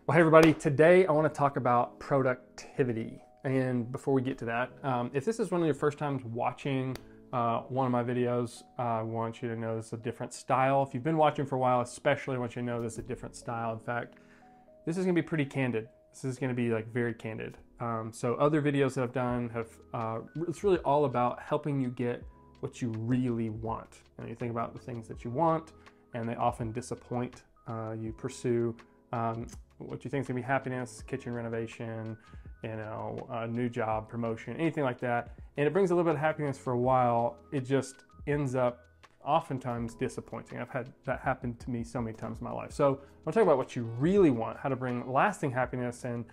Well, hey everybody, today I want to talk about productivity. And before we get to that, if this is one of your first times watching one of my videos, I want you to know this is a different style. If you've been watching for a while, especially I want you to know this is a different style. In fact, this is going to be pretty candid. This is going to be like very candid. So other videos that I've done have, it's really all about helping you get what you really want. And you think about the things that you want and they often disappoint. You pursue what you think is gonna be happiness, kitchen renovation, a new job, promotion, anything like that. And it brings a little bit of happiness for a while. It just ends up oftentimes disappointing. I've had that happen to me so many times in my life. So I'll talk about what you really want, how to bring lasting happiness and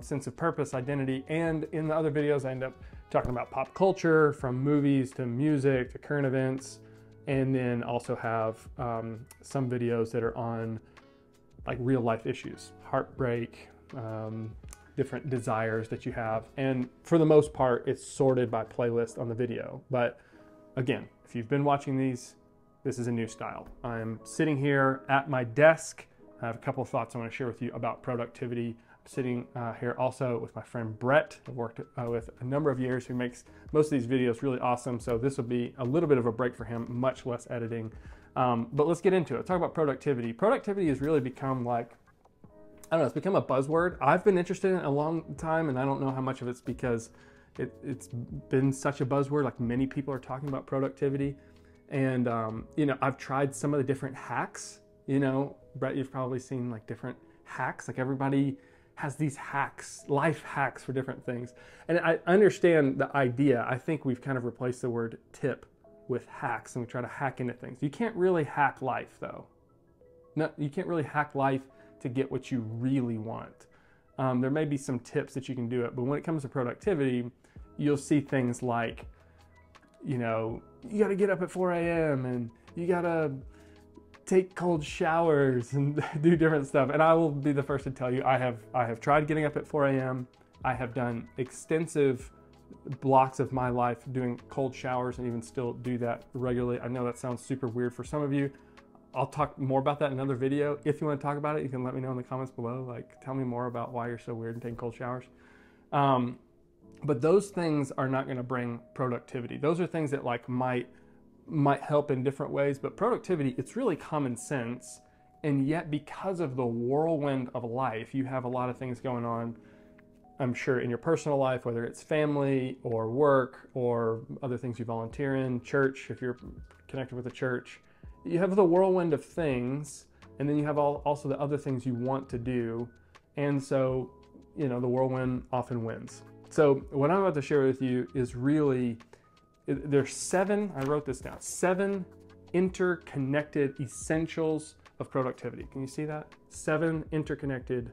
sense of purpose, identity. And in the other videos, I end up talking about pop culture, from movies to music to current events. And then also have some videos that are on like real life issues, heartbreak, different desires that you have. And for the most part, it's sorted by playlist on the video. But again, if you've been watching these, this is a new style. I'm sitting here at my desk. I have a couple of thoughts I want to share with you about productivity. I'm sitting here also with my friend Brett. I've worked with a number of years, who makes most of these videos really awesome. So this will be a little bit of a break for him, much less editing. But let's get into it. Talk about productivity. Productivity has really become like, I don't know, it's become a buzzword. I've been interested in it a long time, and I don't know how much of it's because it's been such a buzzword. Like, many people are talking about productivity. And, I've tried some of the different hacks. Brett, you've probably seen like different hacks. Like, everybody has these hacks, life hacks for different things. And I understand the idea. I think we've kind of replaced the word tip with hacks, and we try to hack into things. You can't really hack life though. No, you can't really hack life to get what you really want. There may be some tips that you can do it, but when it comes to productivity, you'll see things like, you got to get up at 4 a.m. and you got to take cold showers and do different stuff. And I will be the first to tell you, I have tried getting up at 4 a.m. I have done extensive blocks of my life doing cold showers, and even still do that regularly. I know that sounds super weird for some of you. I'll talk more about that in another video. If you want to talk about it, you can let me know in the comments below. Like, tell me more about why you're so weird and taking cold showers. But those things are not going to bring productivity. Those are things that like might help in different ways, but productivity, it's really common sense. And yet, because of the whirlwind of life, you have a lot of things going on, I'm sure, in your personal life, whether it's family or work or other things you volunteer in, church, if you're connected with a church. You have the whirlwind of things, and then you have also the other things you want to do. And so, the whirlwind often wins. So what I'm about to share with you is really, there's 7, I wrote this down, 7 interconnected essentials of productivity. Can you see that? 7 interconnected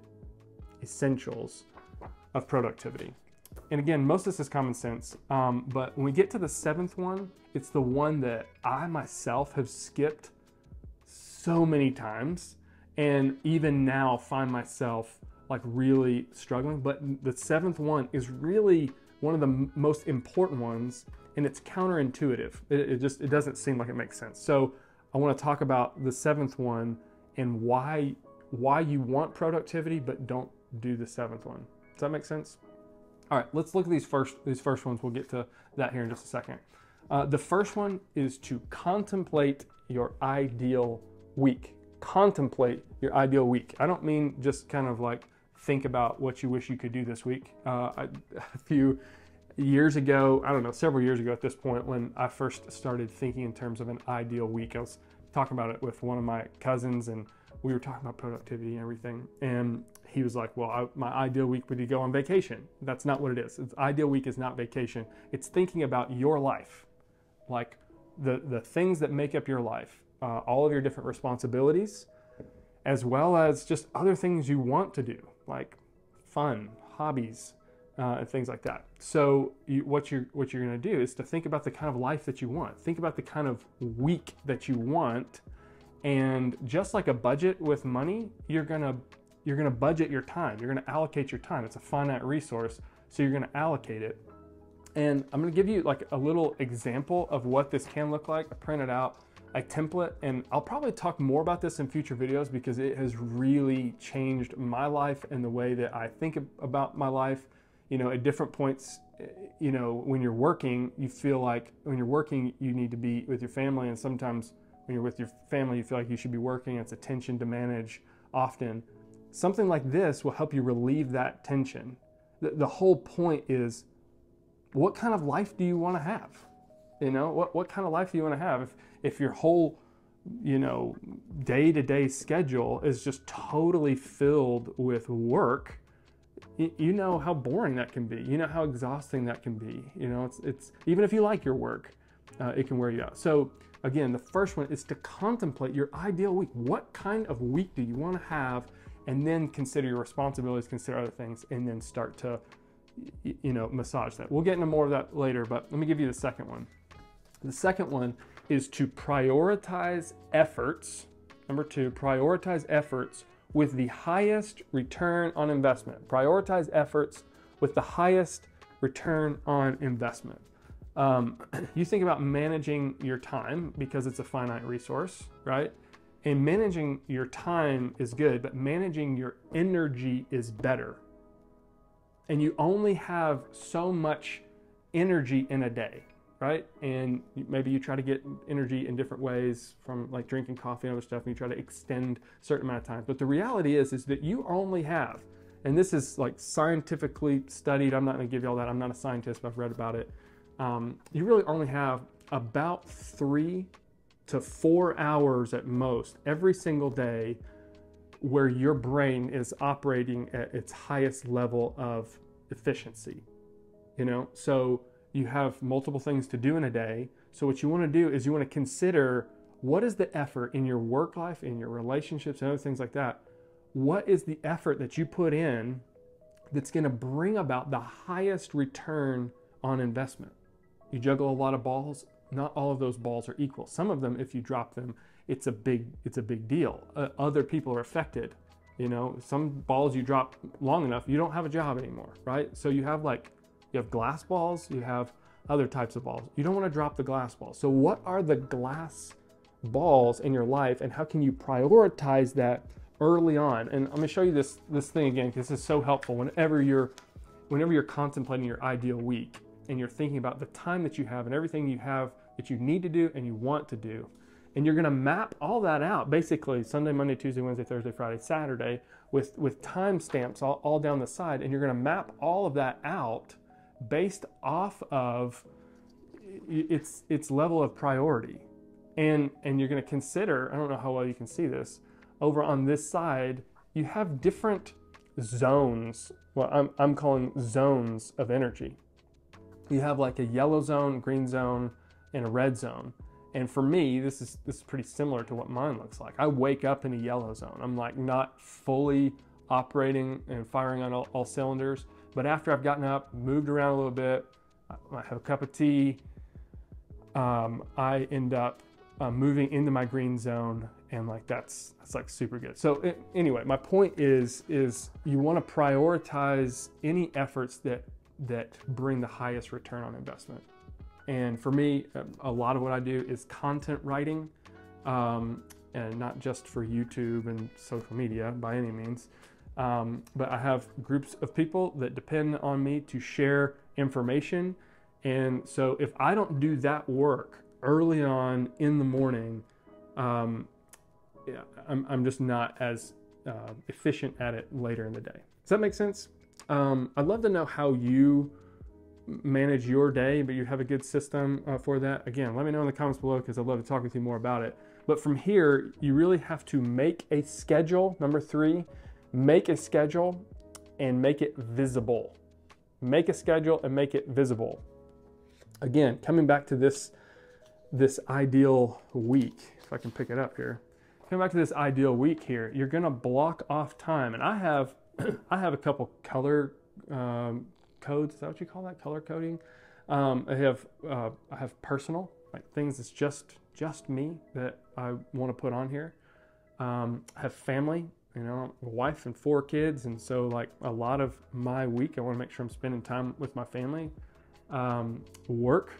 essentials of productivity. And again, most of this is common sense, but when we get to the 7th one, it's the one that I myself have skipped so many times, and even now find myself like really struggling. But the 7th one is really one of the most important ones, and it's counterintuitive. It doesn't seem like it makes sense. So I want to talk about the 7th one and why you want productivity but don't do the 7th one. Does that make sense? All right, let's look at these first ones. We'll get to that here in just a second. The first one is to contemplate your ideal week. Contemplate your ideal week. I don't mean just kind of like think about what you wish you could do this week. A few years ago, I don't know, several years ago at this point, when I first started thinking in terms of an ideal week, I was talking about it with one of my cousins, and we were talking about productivity and everything. And he was like, well, my ideal week would be to go on vacation. That's not what it is. Ideal week is not vacation. It's thinking about your life, like the things that make up your life, all of your different responsibilities, as well as just other things you want to do, like fun, hobbies, and things like that. So what you're going to do is to think about the kind of life that you want. Think about the kind of week that you want. And just like a budget with money, you're gonna budget your time. You're gonna allocate your time. It's a finite resource, so you're gonna allocate it. And I'm gonna give you like a little example of what this can look like. I printed out a template, and I'll probably talk more about this in future videos because it has really changed my life and the way that I think about my life. You know, at different points, you know, when you're working, you feel like when you're working, you need to be with your family. And sometimes when you're with your family, you feel like you should be working. It's a tension to manage often. Something like this will help you relieve that tension. The whole point is, what kind of life do you want to have? You know, what kind of life do you want to have? If your whole, you know, day-to-day schedule is just totally filled with work, you know how boring that can be. You know how exhausting that can be. You know, it's even if you like your work, it can wear you out. So again, the first one is to contemplate your ideal week. What kind of week do you want to have? And then consider your responsibilities, consider other things, and then start to, you know, massage that. We'll get into more of that later, but let me give you the second one. The second one is to prioritize efforts. Number 2, prioritize efforts with the highest return on investment. Prioritize efforts with the highest return on investment. You think about managing your time because it's a finite resource, right? And managing your time is good, but managing your energy is better. And you only have so much energy in a day, right? And maybe you try to get energy in different ways from like drinking coffee and other stuff, and you try to extend a certain amount of time. But the reality is that you only have, and this is like scientifically studied, I'm not gonna give you all that, I'm not a scientist, but I've read about it. You really only have about 3 to 4 hours at most every single day where your brain is operating at its highest level of efficiency, you know? So you have multiple things to do in a day. So what you want to do is you want to consider, what is the effort in your work life, in your relationships, and other things like that? What is the effort that you put in that's going to bring about the highest return on investment? You juggle a lot of balls. Not all of those balls are equal. Some of them, if you drop them, it's a big deal. Other people are affected. You know, some balls you drop long enough, you don't have a job anymore, right? So you have glass balls, you have other types of balls. You don't want to drop the glass balls. So what are the glass balls in your life, and how can you prioritize that early on? And I'm going to show you this thing again, because this is so helpful whenever you're contemplating your ideal week and you're thinking about the time that you have and everything you have that you need to do and you want to do. And you're going to map all that out, basically Sunday, Monday, Tuesday, Wednesday, Thursday, Friday, Saturday, with time stamps all down the side. And you're going to map all of that out based off of its level of priority. And you're going to consider, I don't know how well you can see this, over on this side, you have different zones, what I'm calling zones of energy. You have like a yellow zone, green zone, and a red zone. And for me, this is pretty similar to what mine looks like. I wake up in a yellow zone. I'm like not fully operating and firing on all cylinders. But after I've gotten up, moved around a little bit, I have a cup of tea, I end up moving into my green zone, and like that's like super good. So anyway, my point is you want to prioritize any efforts that bring the highest return on investment. And for me, a lot of what I do is content writing, and not just for YouTube and social media by any means. But I have groups of people that depend on me to share information. And so if I don't do that work early on in the morning, I'm just not as efficient at it later in the day. Does that make sense? I'd love to know how you manage your day, but you have a good system for that. Again, let me know in the comments below, because I'd love to talk with you more about it. But from here, you really have to make a schedule. Number 3, make a schedule and make it visible. Make a schedule and make it visible. Again, coming back to this ideal week, if I can pick it up here. Coming back to this ideal week here, you're gonna block off time. And I have a couple color codes. Is that what you call that? Color coding. I have personal, like things that's just me that I want to put on here. I have family, you know, a wife and 4 kids, and so like a lot of my week, I want to make sure I'm spending time with my family. Work,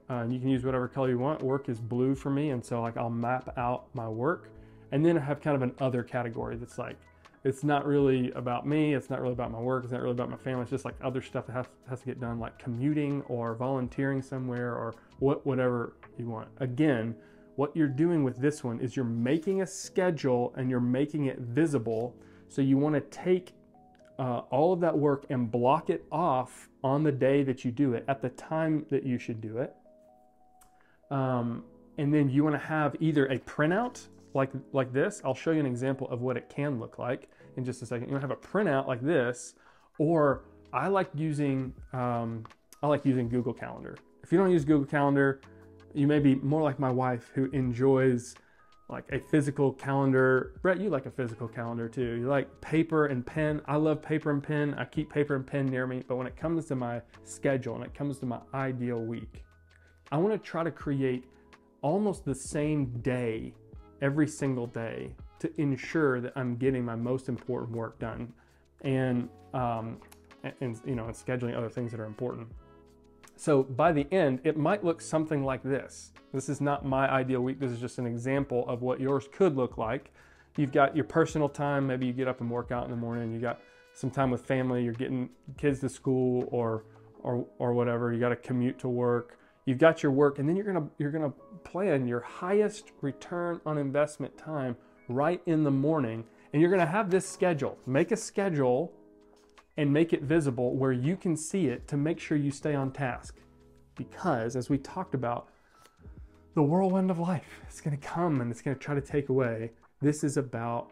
You can use whatever color you want. Work is blue for me, and so like I'll map out my work, and then I have kind of an other category that's like, it's not really about me, it's not really about my work, it's not really about my family, it's just like other stuff that has to get done, like commuting or volunteering somewhere or whatever you want. Again, what you're doing with this one is you're making a schedule and you're making it visible. So you want to take all of that work and block it off on the day that you do it, at the time that you should do it. And then you want to have either a printout like this. I'll show you an example of what it can look like in just a second. You want to have a printout like this, or I like using Google Calendar. If you don't use Google Calendar, you may be more like my wife, who enjoys like a physical calendar. Brett, you like a physical calendar too. You like paper and pen. I love paper and pen. I keep paper and pen near me. But when it comes to my schedule and it comes to my ideal week, I want to try to create almost the same day every single day to ensure that I'm getting my most important work done, and scheduling other things that are important. So by the end, it might look something like this. This is not my ideal week. This is just an example of what yours could look like. You've got your personal time. Maybe you get up and work out in the morning. You got some time with family. You're getting kids to school or whatever. You got to commute to work. You've got your work, and then you're gonna plan your highest return on investment time right in the morning, and you're gonna have this schedule. Make a schedule and make it visible where you can see it to make sure you stay on task. Because as we talked about, the whirlwind of life, it's gonna come and it's gonna try to take away. This is about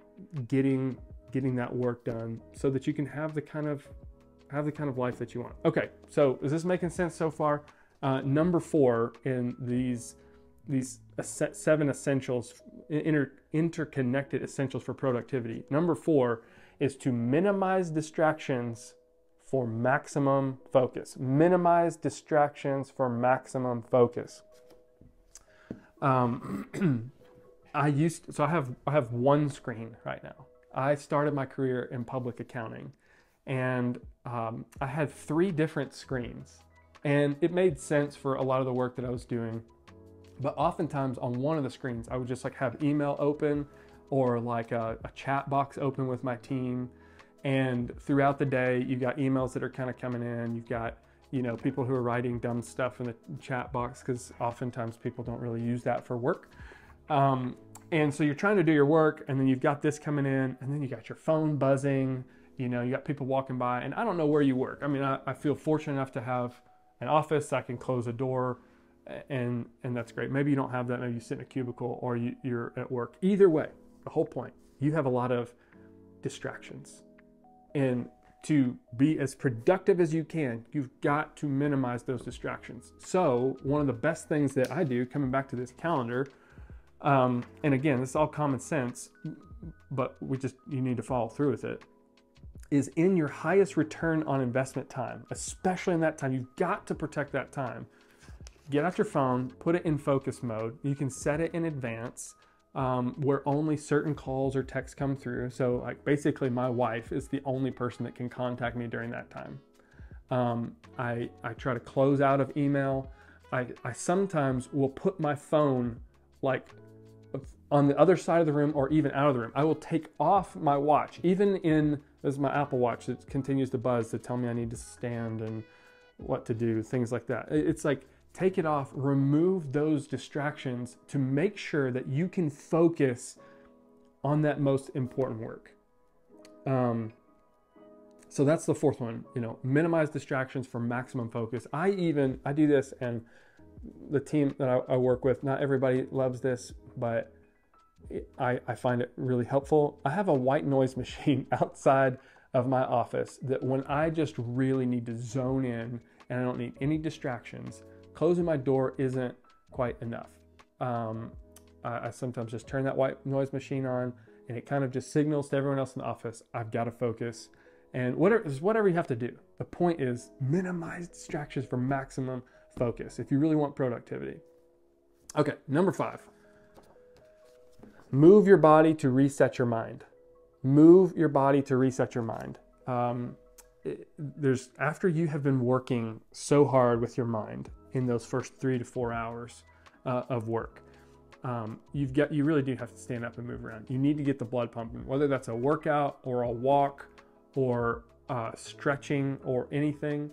getting that work done so that you can have the kind of life that you want. Okay, so is this making sense so far? Number 4 in these 7 essentials, interconnected essentials for productivity. Number 4 is to minimize distractions for maximum focus. Minimize distractions for maximum focus. I have one screen right now. I started my career in public accounting, and I had 3 different screens. And it made sense for a lot of the work that I was doing. But oftentimes on one of the screens, I would just like have email open or like a chat box open with my team. And throughout the day, you've got emails that are kind of coming in. You've got, people who are writing dumb stuff in the chat box, because oftentimes people don't really use that for work. And so you're trying to do your work, and then you've got this coming in, and then you got your phone buzzing. You got people walking by, and I don't know where you work. I mean, I feel fortunate enough to have an office. I can close a door, and that's great. Maybe you don't have that. Maybe you sit in a cubicle, or you're at work. Either way, the whole point, you have a lot of distractions. And to be as productive as you can, you've got to minimize those distractions. So one of the best things that I do, coming back to this calendar, and again, this is all common sense, but you need to follow through with it, is in your highest return on investment time, especially in that time. You've got to protect that time. Get out your phone, put it in focus mode. You can set it in advance where only certain calls or texts come through. So like basically my wife is the only person that can contact me during that time. I try to close out of email. I sometimes will put my phone like on the other side of the room or even out of the room. I will take off my watch, this is my Apple Watch that continues to buzz to tell me I need to stand and what to do, things like that. It's like, take it off, remove those distractions to make sure that you can focus on that most important work. So that's the 4th one, minimize distractions for maximum focus. I do this, and the team that I work with, not everybody loves this, but I find it really helpful. I have a white noise machine outside of my office that when I just really need to zone in and I don't need any distractions, closing my door isn't quite enough. I sometimes just turn that white noise machine on, and it kind of just signals to everyone else in the office, I've got to focus. And whatever you have to do. The point is minimize distractions for maximum focus if you really want productivity. Okay, number 5. Move your body to reset your mind. Move your body to reset your mind. After you have been working so hard with your mind, in those first 3 to 4 hours of work. You really do have to stand up and move around. You need to get the blood pumping, whether that's a workout or a walk or stretching or anything.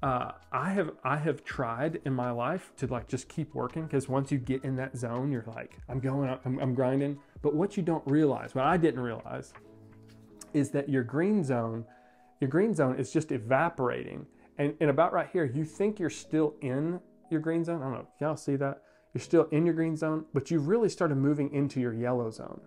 I have tried in my life to like just keep working, because once you get in that zone, you're like, I'm going up, I'm grinding. But what you don't realize, what I didn't realize, is that your green zone is just evaporating. And about right here, you think you're still in your green zone. I don't know if y'all see that. You're still in your green zone, but you've really started moving into your yellow zone.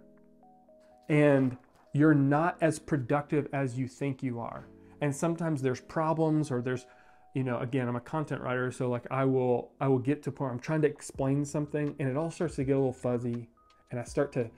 And you're not as productive as you think you are. And sometimes there's problems, or there's, you know, again, I'm a content writer, so like I will get to a point, I'm trying to explain something and it all starts to get a little fuzzy, and I start to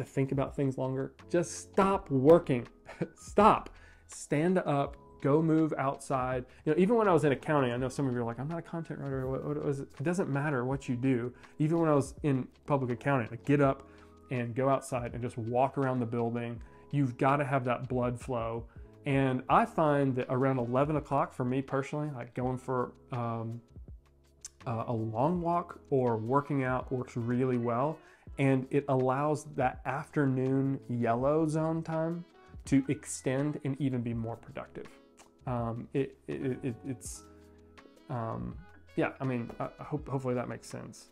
think about things longer. Just stop working. Stop. Stand up. Go move outside. You know, even when I was in accounting, I know some of you are like, I'm not a content writer. What was it? It doesn't matter what you do. Even when I was in public accounting, I get up and go outside and just walk around the building. You've got to have that blood flow. And I find that around 11 o'clock for me personally, like going for a long walk or working out works really well. And it allows that afternoon yellow zone time to extend and even be more productive. Yeah, I mean, hopefully that makes sense.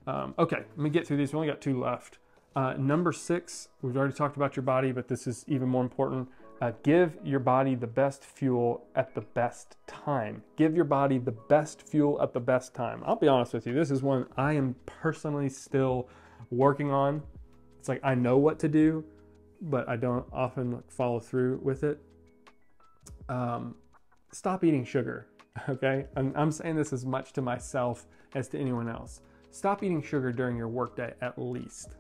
Okay, let me get through these. We only got 2 left. Number 6, we've already talked about your body, but this is even more important. Give your body the best fuel at the best time. Give your body the best fuel at the best time. I'll be honest with you, this is one I am personally still working on. It's like I know what to do, but I don't often follow through with it. Stop eating sugar, okay? I'm saying this as much to myself as to anyone else. Stop eating sugar during your workday at least.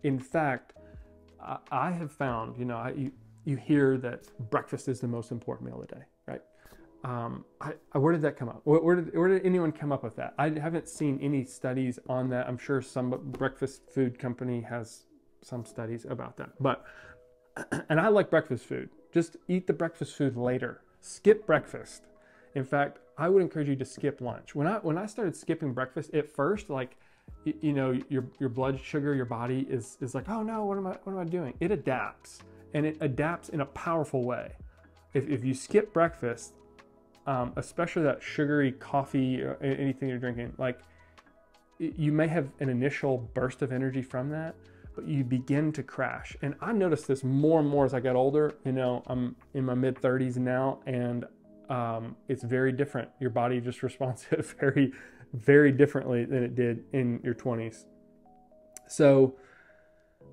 In fact, I have found, you know, you hear that breakfast is the most important meal of the day, right? Where did that come up? Where did anyone come up with that? I haven't seen any studies on that. I'm sure some breakfast food company has some studies about that. But, and I like breakfast food. Just eat the breakfast food later. Skip breakfast. In fact, I would encourage you to skip lunch. When I started skipping breakfast at first, like, you know, your blood sugar, your body is like, oh no, what am I doing? It adapts, and it adapts in a powerful way. If you skip breakfast, especially that sugary coffee or anything you're drinking, like you may have an initial burst of energy from that, but you begin to crash. And I noticed this more and more as I got older. You know, I'm in my mid 30s now, and it's very different. Your body just responds to it very, very differently than it did in your 20s. So,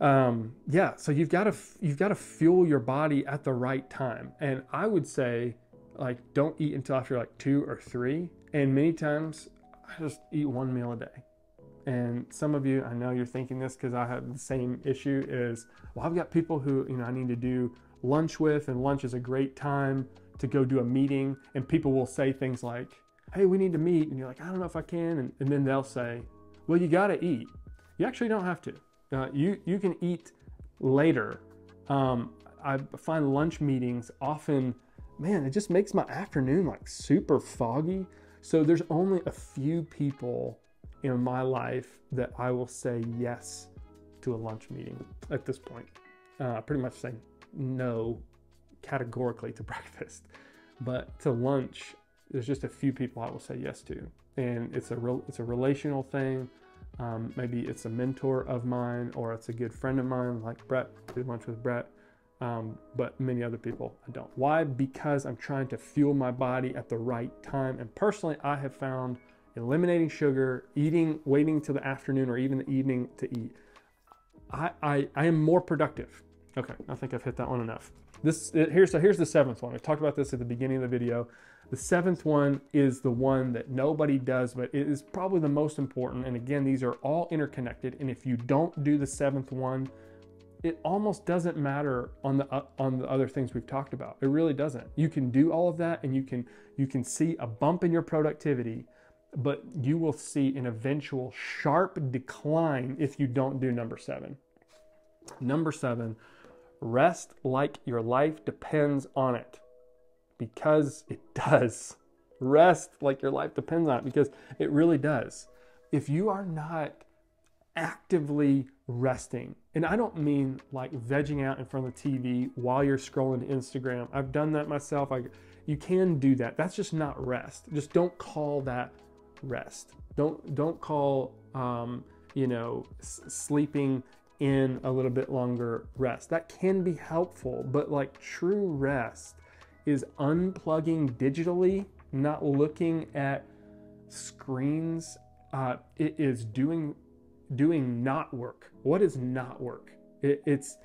yeah, so you've got to fuel your body at the right time. And I would say, like, don't eat until after like 2 or 3. And many times I just eat 1 meal a day. And some of you, I know you're thinking this because I have the same issue is, well, I've got people who, you know, I need to do lunch with, and lunch is a great time to go do a meeting. And people will say things like, hey, we need to meet. And you're like, I don't know if I can. And then they'll say, well, you got to eat. You actually don't have to. You can eat later. I find lunch meetings often, man, it just makes my afternoon like super foggy. So there's only a few people in my life that I will say yes to a lunch meeting at this point. Pretty much say no categorically to breakfast, but to lunch, there's just a few people I will say yes to, and it's a relational thing. Maybe it's a mentor of mine, or it's a good friend of mine, like Brett. I do lunch with Brett, but many other people I don't. Why? Because I'm trying to fuel my body at the right time. And personally, I have found eliminating sugar, waiting till the afternoon or even the evening to eat, I am more productive. Okay, I think I've hit that one enough. Here's the 7th one. I talked about this at the beginning of the video. The 7th one is the one that nobody does, but it is probably the most important. And again, these are all interconnected. And if you don't do the 7th one, it almost doesn't matter on the other things we've talked about. It really doesn't. You can do all of that, and you can see a bump in your productivity, but you will see an eventual sharp decline if you don't do number 7. Number 7, rest like your life depends on it, because it does. rest like your life depends on it, because it really does. If you are not actively resting, and I don't mean like vegging out in front of the TV while you're scrolling to Instagram. I've done that myself. You can do that. That's just not rest. Just don't call that rest. Don't call sleeping in a little bit longer rest. That can be helpful, but like true rest is unplugging digitally, not looking at screens. It is doing not work. What is not work? It's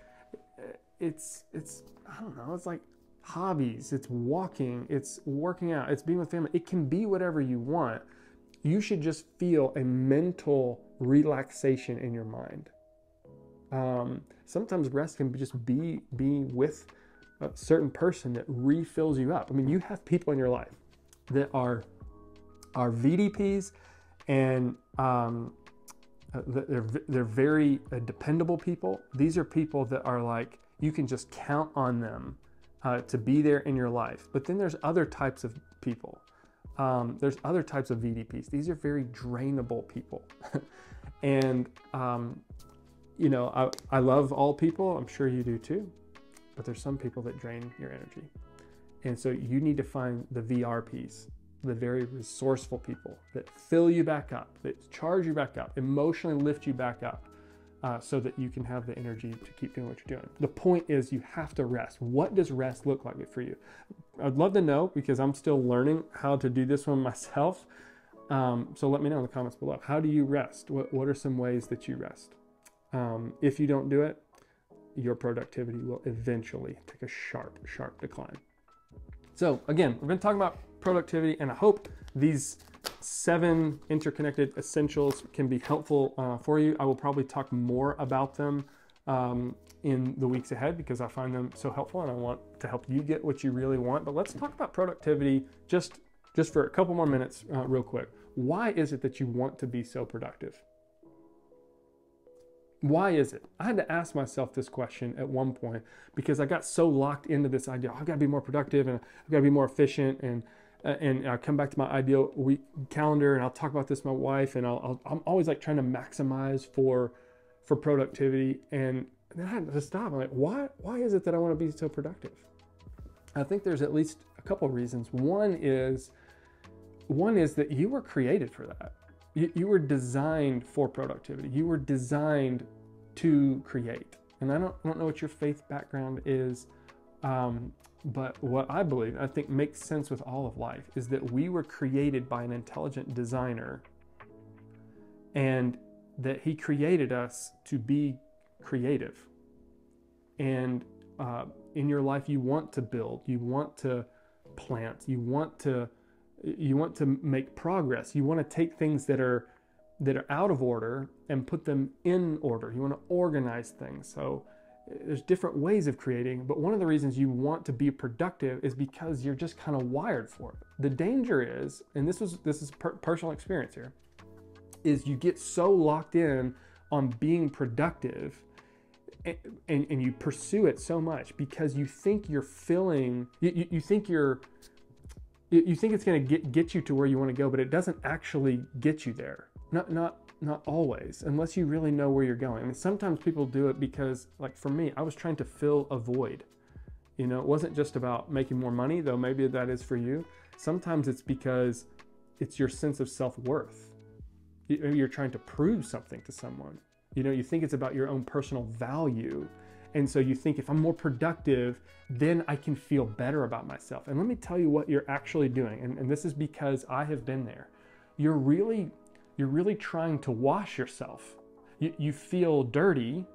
I don't know, it's like hobbies, it's walking, it's working out, it's being with family. It can be whatever you want. You should just feel a mental relaxation in your mind. Sometimes rest can just be with a certain person that refills you up. I mean, you have people in your life that are VDPs, and they're very dependable people. These are people that are like, you can just count on them to be there in your life. But then there's other types of people. There's other types of VDPs. These are very drainable people. And, I love all people. I'm sure you do too. But there's some people that drain your energy. And so you need to find the VRPs, the very resourceful people that fill you back up, that charge you back up, emotionally lift you back up, so that you can have the energy to keep doing what you're doing. The point is, you have to rest. What does rest look like for you? I'd love to know, because I'm still learning how to do this one myself. So let me know in the comments below. How do you rest? What are some ways that you rest? If you don't do it, your productivity will eventually take a sharp, sharp decline. So again, we've been talking about productivity, and I hope these 7 interconnected essentials can be helpful for you. I will probably talk more about them in the weeks ahead, because I find them so helpful and I want to help you get what you really want. But let's talk about productivity just for a couple more minutes real quick. Why is it that you want to be so productive? Why is it? I had to ask myself this question at one point, because I got so locked into this idea. I've got to be more productive, and I've got to be more efficient, and I come back to my ideal week calendar, and I'll talk about this with my wife, and I'm always like trying to maximize for productivity. And then I had to stop. I'm like, why is it that I want to be so productive? I think there's at least a couple of reasons. One is that you were created for that. You were designed for productivity. You were designed to create. And I don't know what your faith background is, but what I believe, I think makes sense with all of life, is that we were created by an intelligent designer, and that he created us to be creative. And in your life, you want to build, you want to plant, you want to make progress. You want to take things that are out of order and put them in order. You want to organize things. So there's different ways of creating, but one of the reasons you want to be productive is because you're just kind of wired for it. The danger is, and this is personal experience here, is you get so locked in on being productive, and you pursue it so much because you think you're filling, you think it's going to get you to where you want to go, but it doesn't actually get you there. Not always, unless you really know where you're going. I mean, sometimes people do it because, like for me, I was trying to fill a void. It wasn't just about making more money, though maybe that is for you. Sometimes it's because it's your sense of self-worth. You're trying to prove something to someone. You think it's about your own personal value. And so you think, if I'm more productive, then I can feel better about myself. And let me tell you what you're actually doing. And this is because I have been there. You're really trying to wash yourself. You feel dirty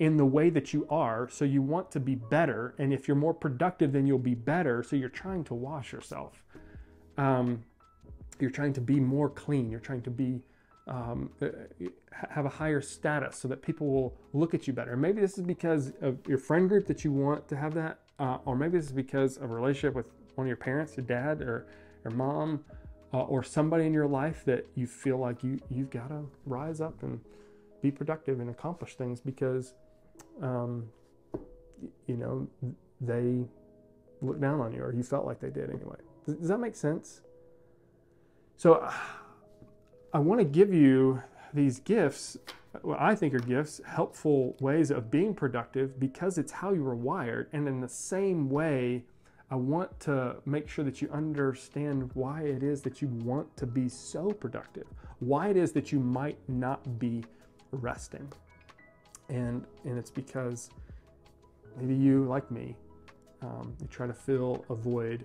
in the way that you are, so you want to be better. And if you're more productive, then you'll be better. So you're trying to wash yourself. You're trying to be more clean. You're trying to be have a higher status so that people will look at you better. Maybe this is because of your friend group that you want to have that, or maybe this is because of a relationship with one of your parents, your dad or mom, or somebody in your life that you feel like you've got to rise up and be productive and accomplish things because they look down on you, or you felt like they did anyway. Does that make sense? So I want to give you these gifts, what I think are gifts, helpful ways of being productive, because it's how you were wired. And in the same way, I want to make sure that you understand why it is that you want to be so productive, why it is that you might not be resting. And it's because maybe you, like me, you try to fill a void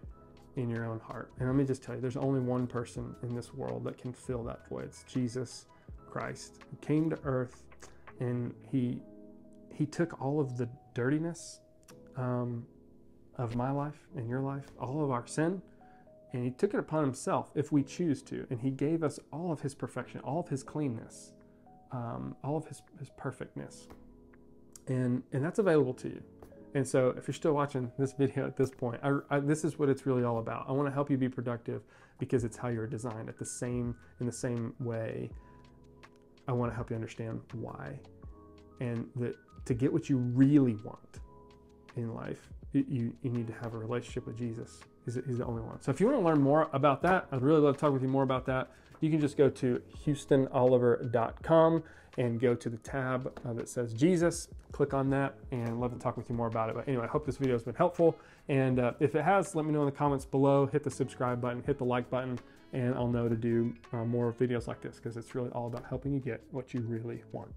in your own heart. And let me just tell you, there's only one person in this world that can fill that void. It's Jesus Christ, who came to earth, and he took all of the dirtiness of my life and your life, all of our sin, and he took it upon himself if we choose to. And he gave us all of his perfection, all of his cleanness, all of his perfectness. And that's available to you. And so if you're still watching this video at this point, this is what it's really all about. I want to help you be productive because it's how you're designed. In the same way, I want to help you understand why. And that to get what you really want in life, you need to have a relationship with Jesus. He's the only one. So if you want to learn more about that, I'd really love to talk with you more about that. You can just go to HoustonOliver.com and go to the tab that says Jesus. Click on that, and I'd love to talk with you more about it. But anyway, I hope this video has been helpful. And if it has, let me know in the comments below. Hit the subscribe button, hit the like button, and I'll know to do more videos like this, because it's really all about helping you get what you really want.